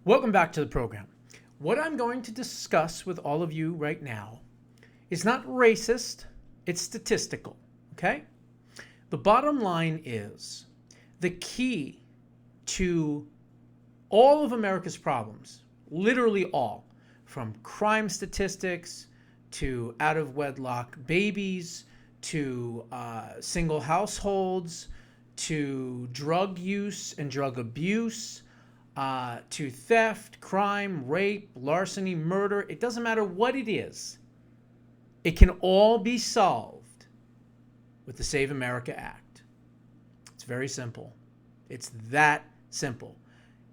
Welcome back to the program. What I'm going to discuss with all of you right now is not racist, it's statistical, okay? The bottom line is the key to all of America's problems, literally all, from crime statistics to out of wedlock babies to single households to drug use and drug abuse to theft, crime, rape, larceny, murder. It doesn't matter what it is. It can all be solved with the Save America Act. It's very simple. It's that simple.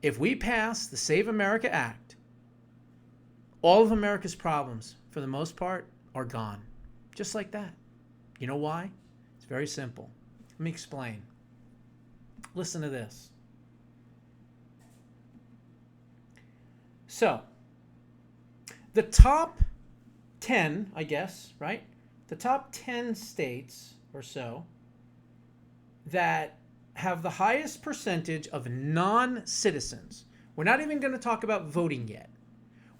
If we pass the Save America Act, all of America's problems, for the most part, are gone. Just like that. You know why? It's very simple. Let me explain. Listen to this. So, the top 10, I guess, right? The top 10 states or so that have the highest percentage of non-citizens. We're not even going to talk about voting yet.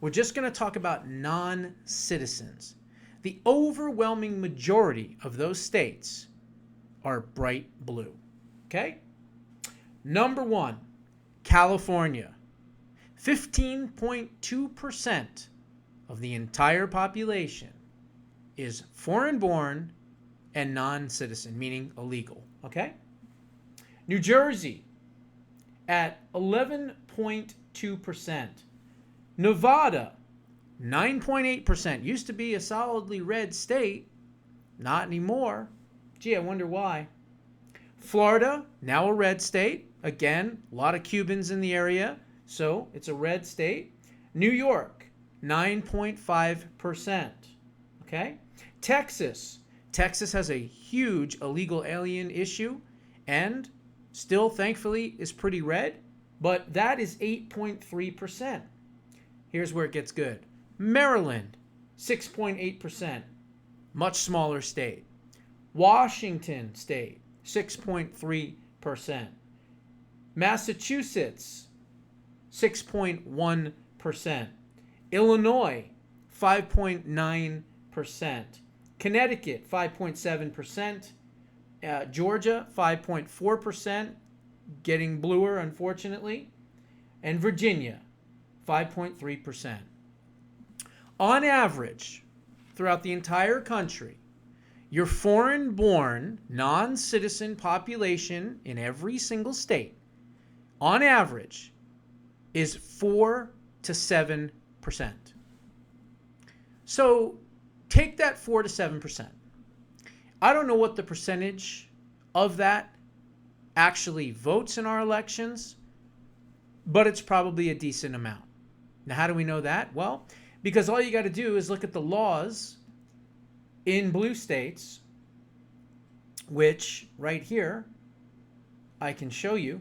We're just going to talk about non-citizens. The overwhelming majority of those states are bright blue. Okay? Number 1, California. 15.2% of the entire population is foreign-born and non-citizen, meaning illegal. Okay? New Jersey at 11.2%. Nevada, 9.8%. Used to be a solidly red state. Not anymore. Gee, I wonder why. Florida, now a red state. Again, a lot of Cubans in the area, so it's a red state. New York, 9.5%. Okay? Texas. Texas has a huge illegal alien issue and still, thankfully, is pretty red, but that is 8.3%. Here's where it gets good. Maryland, 6.8%. Much smaller state. Washington State, 6.3%. Massachusetts, 6.1%. Illinois, 5.9%. Connecticut, 5.7%. Georgia, 5.4%, getting bluer, unfortunately. And Virginia, 5.3%. On average, throughout the entire country, your foreign-born, non-citizen population in every single state, on average, is 4 to 7%. So take that 4 to 7%. I don't know what the percentage of that actually votes in our elections, but it's probably a decent amount. Now, how do we know that? Well, because all you got to do is look at the laws in blue states, which right here I can show you.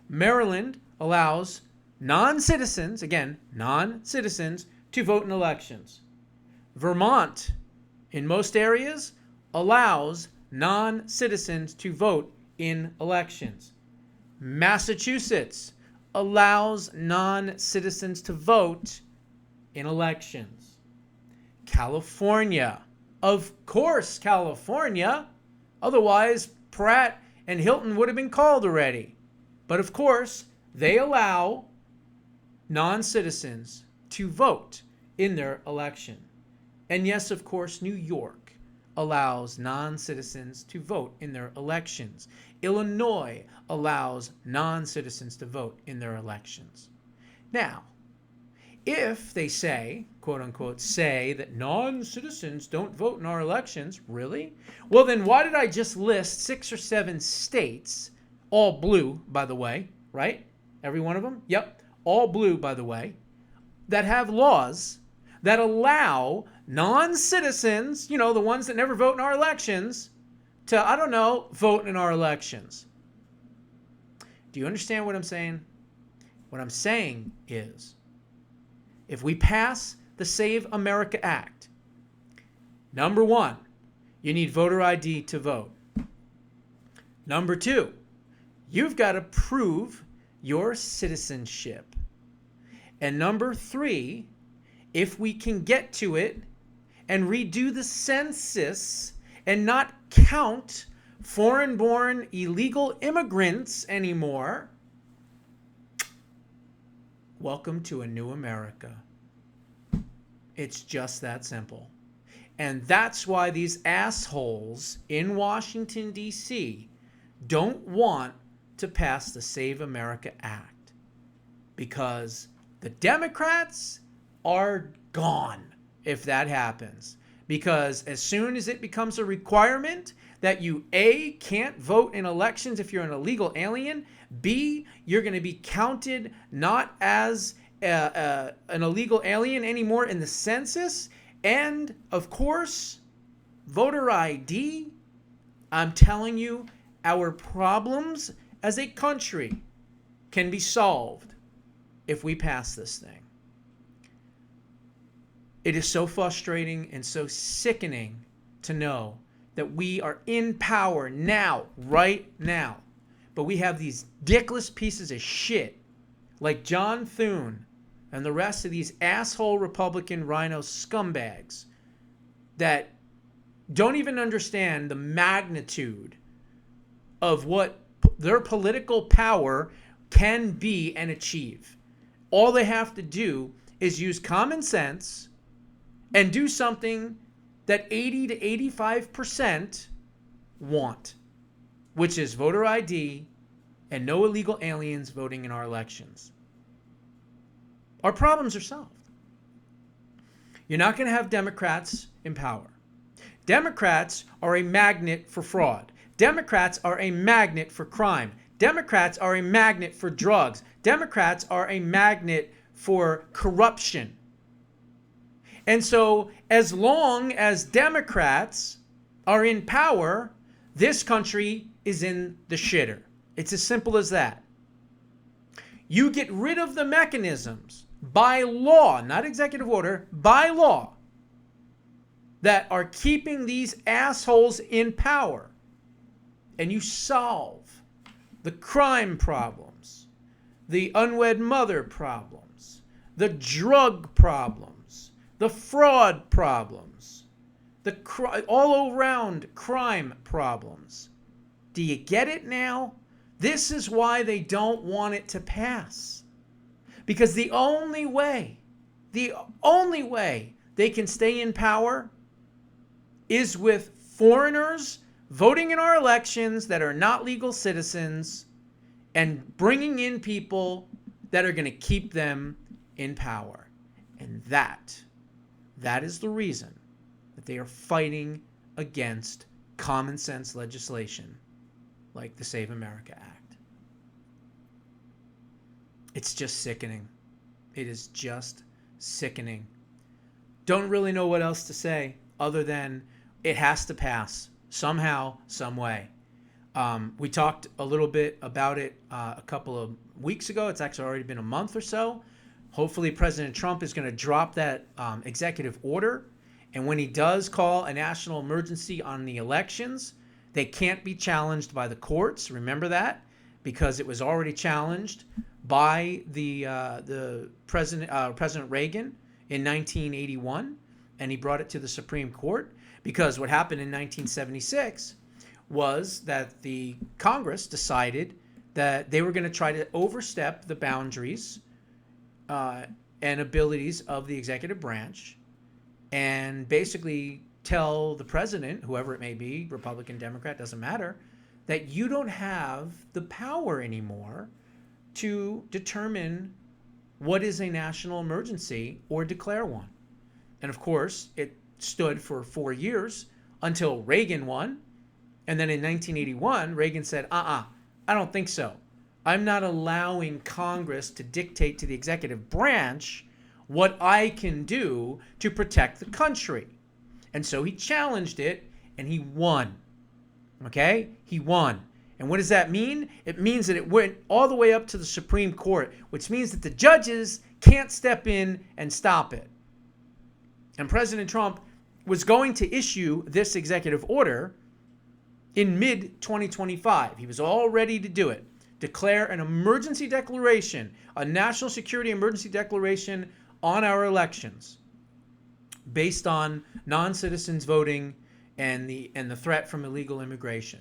Maryland allows non-citizens, again, non-citizens, to vote in elections. Vermont, in most areas, allows non-citizens to vote in elections. Massachusetts allows non-citizens to vote in elections. California, of course, California. Otherwise, Pratt and Hilton would have been called already. But of course, they allow non-citizens to vote in their election. And yes, of course, New York allows non-citizens to vote in their elections. Illinois allows non-citizens to vote in their elections. Now, if they say, quote unquote, say that non-citizens don't vote in our elections, really? Well, then why did I just list 6 or 7 states, all blue, by the way, right? Every one of them? Yep, all blue, by the way, that have laws that allow non-citizens, you know, the ones that never vote in our elections, to, I don't know, vote in our elections. Do you understand what I'm saying? What I'm saying is, if we pass the Save America Act, number 1, you need voter ID to vote. Number 2, you've got to prove your citizenship. And number 3, if we can get to it and redo the census and not count foreign-born illegal immigrants anymore, welcome to a new America. It's just that simple. And that's why these assholes in Washington, D.C. don't want to pass the Save America Act. Because the Democrats are gone if that happens. Because as soon as it becomes a requirement that you, A, can't vote in elections if you're an illegal alien, B, you're going to be counted not as an illegal alien anymore in the census, and, of course, voter ID. I'm telling you, our problems as a country can be solved if we pass this thing. It is so frustrating and so sickening to know that we are in power now, right now. But we have these dickless pieces of shit like John Thune and the rest of these asshole Republican rhino scumbags that don't even understand the magnitude of what their political power can be and achieve. All they have to do is use common sense and do something that 80 to 85% want, which is voter ID and no illegal aliens voting in our elections. Our problems are solved. You're not going to have Democrats in power. Democrats are a magnet for fraud. Democrats are a magnet for crime. Democrats are a magnet for drugs. Democrats are a magnet for corruption. And so as long as Democrats are in power, this country is in the shitter. It's as simple as that. You get rid of the mechanisms by law, not executive order, by law, that are keeping these assholes in power, and you solve the crime problems, the unwed mother problems, the drug problems, the fraud problems, the all around crime problems. Do you get it now? This is why they don't want it to pass. Because the only way they can stay in power is with foreigners voting in our elections that are not legal citizens and bringing in people that are going to keep them in power. And that is the reason that they are fighting against common sense legislation like the Save America Act. It's just sickening. It is just sickening. Don't really know what else to say other than it has to pass somehow, some way. We talked a little bit about it a couple of weeks ago. It's actually already been a month or so. Hopefully President Trump is going to drop that executive order. And when he does call a national emergency on the elections, they can't be challenged by the courts. Remember that? Because it was already challenged by the President Reagan in 1981, and he brought it to the Supreme Court. Because what happened in 1976 was that the Congress decided that they were going to try to overstep the boundaries and abilities of the executive branch and basically tell the president, whoever it may be, Republican, Democrat, doesn't matter, that you don't have the power anymore to determine what is a national emergency or declare one. And of course, it stood for 4 years until Reagan won. And then in 1981, Reagan said, I don't think so. I'm not allowing Congress to dictate to the executive branch what I can do to protect the country. And so he challenged it and he won. Okay? He won. And what does that mean? It means that it went all the way up to the Supreme Court, which means that the judges can't step in and stop it. And President Trump was going to issue this executive order in mid-2025. He was all ready to do it. declare an emergency declaration, a national security emergency declaration on our elections based on non-citizens voting and the threat from illegal immigration.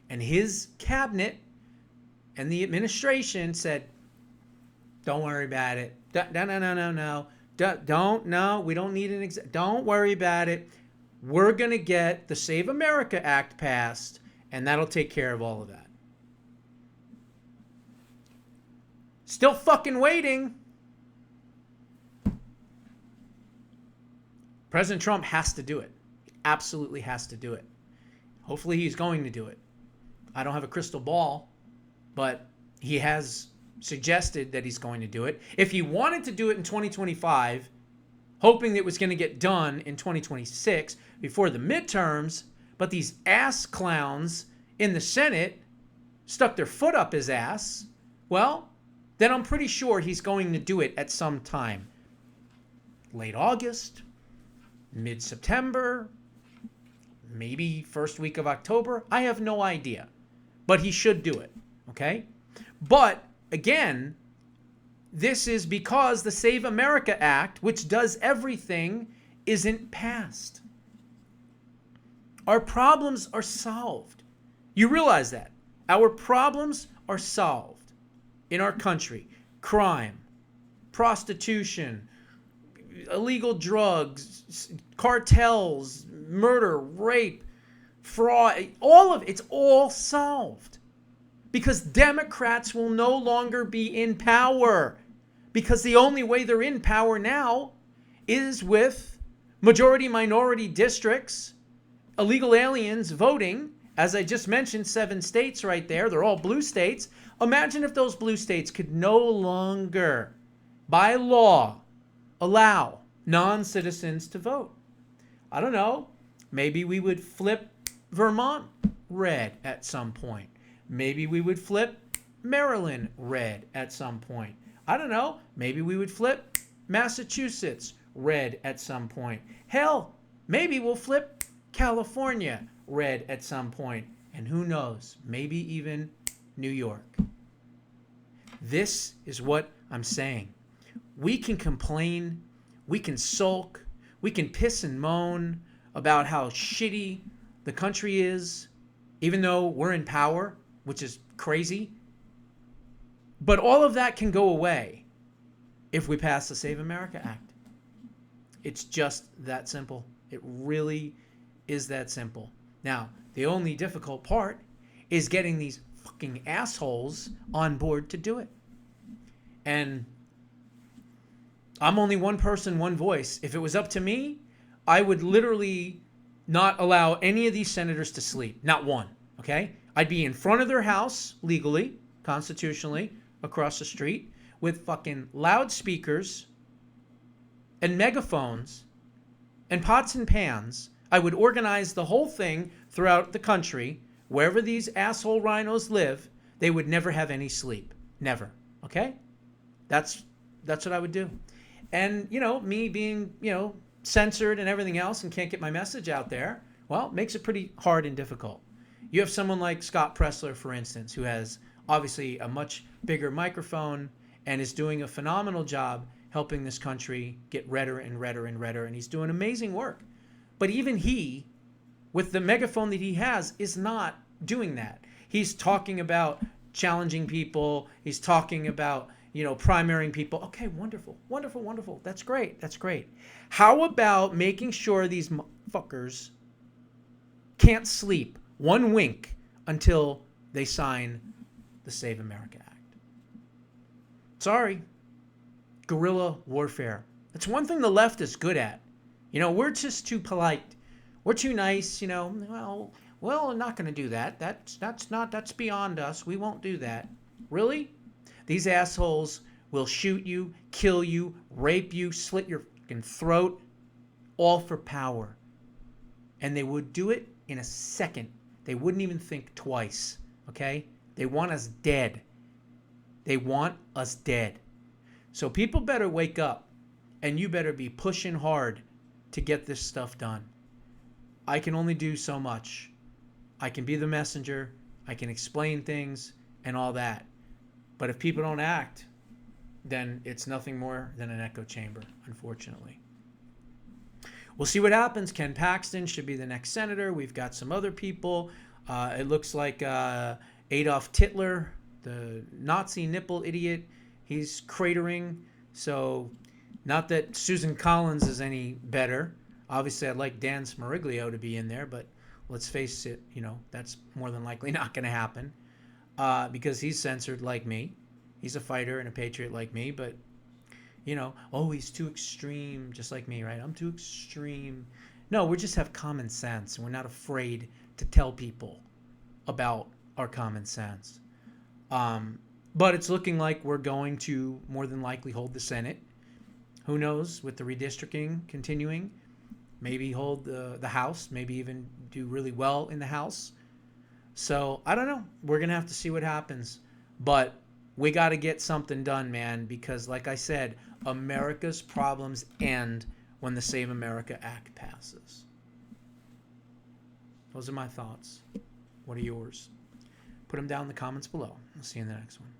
And his cabinet and the administration said, don't worry about it. No. We don't need an don't worry about it. We're going to get the Save America Act passed, and that'll take care of all of that. Still fucking waiting. President Trump has to do it. He absolutely has to do it. Hopefully he's going to do it. I don't have a crystal ball, but he has suggested that he's going to do it. If he wanted to do it in 2025, hoping that it was going to get done in 2026 before the midterms, but these ass clowns in the Senate stuck their foot up his ass, well, then I'm pretty sure he's going to do it at some time. Late August, mid-September, maybe first week of October. I have no idea. But he should do it, okay? But, again, this is because the Save America Act, which does everything, isn't passed. Our problems are solved. You realize that. Our problems are solved in our country. Crime, prostitution, illegal drugs, cartels, murder, rape, fraud, all of it's all solved. Because Democrats will no longer be in power. Because the only way they're in power now is with majority-minority districts, illegal aliens voting. As I just mentioned, 7 states right there. They're all blue states. Imagine if those blue states could no longer, by law, allow non-citizens to vote. I don't know. Maybe we would flip Vermont red at some point. Maybe we would flip Maryland red at some point. I don't know. Maybe we would flip Massachusetts red at some point. Hell, maybe we'll flip California red at some point. And who knows, maybe even New York. This is what I'm saying. We can complain, we can sulk, we can piss and moan about how shitty the country is, even though we're in power, which is crazy. But all of that can go away if we pass the Save America Act. It's just that simple. It really is that simple. Now, the only difficult part is getting these fucking assholes on board to do it. And I'm only one person, one voice. If it was up to me, I would literally not allow any of these senators to sleep. Not one, okay? I'd be in front of their house, legally, constitutionally, across the street, with fucking loudspeakers and megaphones and pots and pans. I would organize the whole thing throughout the country. Wherever these asshole rhinos live, they would never have any sleep. Never, okay? That's what I would do. And, you know, me being, you know, censored and everything else and can't get my message out there, well, makes it pretty hard and difficult. You have someone like Scott Presler, for instance, who has obviously a much bigger microphone and is doing a phenomenal job helping this country get redder and redder and redder, and he's doing amazing work. But even he, with the megaphone that he has, is not doing that. He's talking about challenging people. He's talking about, you know, primarying people. Okay, wonderful, wonderful, wonderful. That's great. That's great. How about making sure these fuckers can't sleep one wink until they sign the Save America Act? Sorry. Guerrilla warfare. That's one thing the left is good at. You know, we're just too polite. We're too nice, you know. Well, we're not going to do that. That's beyond us. We won't do that. Really? These assholes will shoot you, kill you, rape you, slit your fucking throat, all for power. And they would do it in a second. They wouldn't even think twice, okay? They want us dead. They want us dead. So people better wake up, and you better be pushing hard to get this stuff done. I can only do so much. I can be the messenger. I can explain things, and all that. But if people don't act, then it's nothing more than an echo chamber, unfortunately. We'll see what happens. Ken Paxton should be the next senator. We've got some other people. It looks like Adolf Hitler, the Nazi nipple idiot, he's cratering. So, not that Susan Collins is any better. Obviously, I'd like Dan Smariglio to be in there, but let's face it, that's more than likely not going to happen because he's censored like me. He's a fighter and a patriot like me, but oh, he's too extreme, just like me, right? I'm too extreme. No, we just have common sense, and we're not afraid to tell people about our common sense. But it's looking like we're going to more than likely hold the Senate. Who knows, with the redistricting continuing, maybe hold the House, maybe even do really well in the House. So, I don't know. We're going to have to see what happens. But we got to get something done, man, because like I said, America's problems end when the Save America Act passes. Those are my thoughts. What are yours? Put them down in the comments below. I'll see you in the next one.